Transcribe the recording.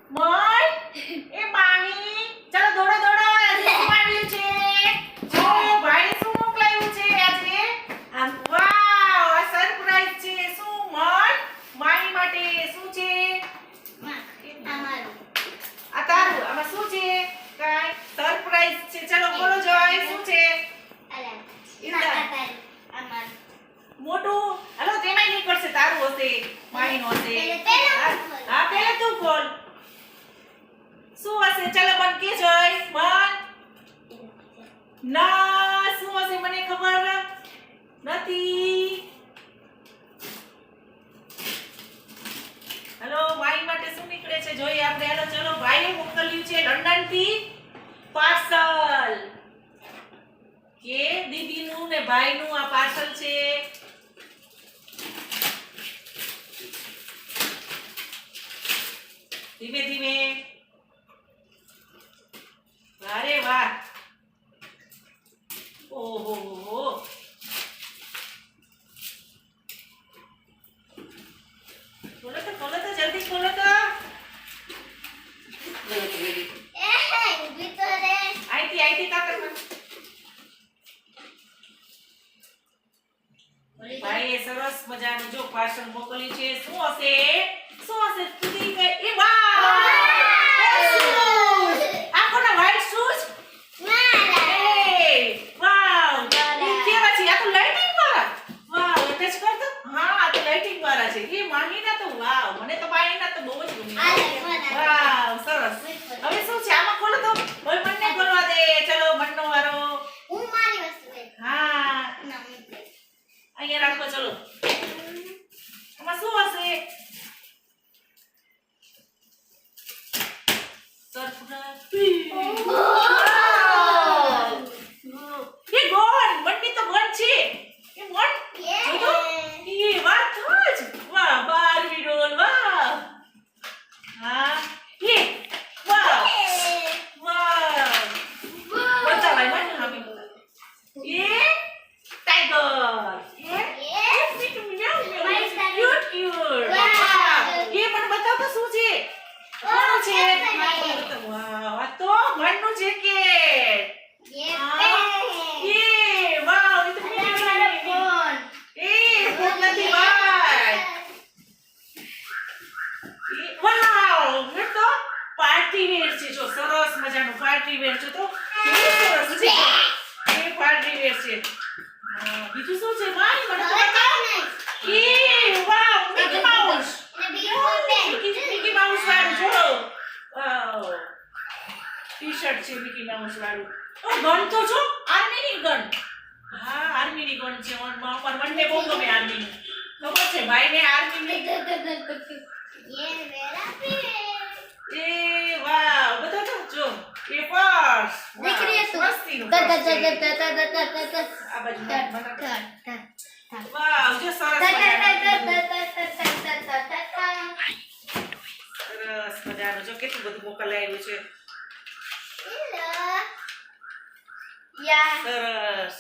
મોય એ માહી ચાલો દોડો દોડો આજે શું આવ્યું છે જો ભાઈ શું મોકલાયું છે આજે આમ વાવ આ સરપ્રાઈઝ છે શું મોય માહી માટે શું છે આ તારું આમાં શું છે કાઈ સરપ્રાઈઝ છે ચાલો બોલો જોય શું છે મોટું હાલો તેમાંય નીકળશે તારું હશે માહીનો હશે હા પહેલા તું બોલ શું હશે ચાલો મને કે જોય મન ના શું હશે મને ખબર નથી હાલો માહી માટે શું નીકળે છે જોઈએ આપણે હાલો ચલો ભાઈએ મોકલ્યું છે લંડન થી પાર્સલ કે દીદીનું ને ભાઈનું આ પાર્સલ છે ધીમે ધીમે અરે વાહ ઓહો હો ખોલો તો જલ્દી ખોલો તો આઈટી કાકર ભાઈએ સરસ મજાનું જો પાર્સલ મોકલ્યું છે શું હશે તુદી કે એ વાહ આ કોના વ્હાઈટ શૂઝ વાવ એ કેવા છે આ તો લાઇટિંગ વાળા વાવ ટચ કર તો હા આ તો લાઇટિંગ વાળા છે એ માહીના તો વાવ મને તો માહીના તો બહુ જ ગમ્યા વાવ સરસ હવે શું છે આમાં ખોલો તો ઓય મને ખોલવા દે ચલો મનનો વારો હું મારી વસ્તુ હા અહીંયા રાખો ચલો આમાં શું હશે ये गोन मन्नी तो गोन छे ये मोन जो ये વાત જ વાહ બારવી ડોલ વાહ હા ये વાહ બતા ભાઈ મને હામી ये टाइगर ये મીઠું મ્યાઉ ક્યુટ ક્યુટ ये મને બતાવ તો શું છે કોણ છે વાહ આ તો મનનું જેકેટ ये वाव ये तो मेरा फोन ए फोन નથી ભાઈ એ વાવ ये तो પાર્ટી વેર છે જો સરસ મજાનું પાર્ટી વેર છે તો કેવું સરસ છે એ પાર્ટી વેર છે બીજું શું છે મારી મને તો બતાવ એ વાવ મિકી માઉસ મિકી માઉસ વાળું જો વાવ ટી-શર્ટ છે મિકી માઉસ વાળું ઓ ગન તો જો આર્મીની ગન હા આર્મીની ગન છે મારા મને બહુ ગમે આર્મીની ખબર છે ભાઈને આર્મીની એ વાવ બધો તો જો એ પર્સ દીકરી હતું મસ્તીનું આ બાજુ વાવ જો સરસ મજાનું જો કેટલું બધું મોકલાયું છે સરસ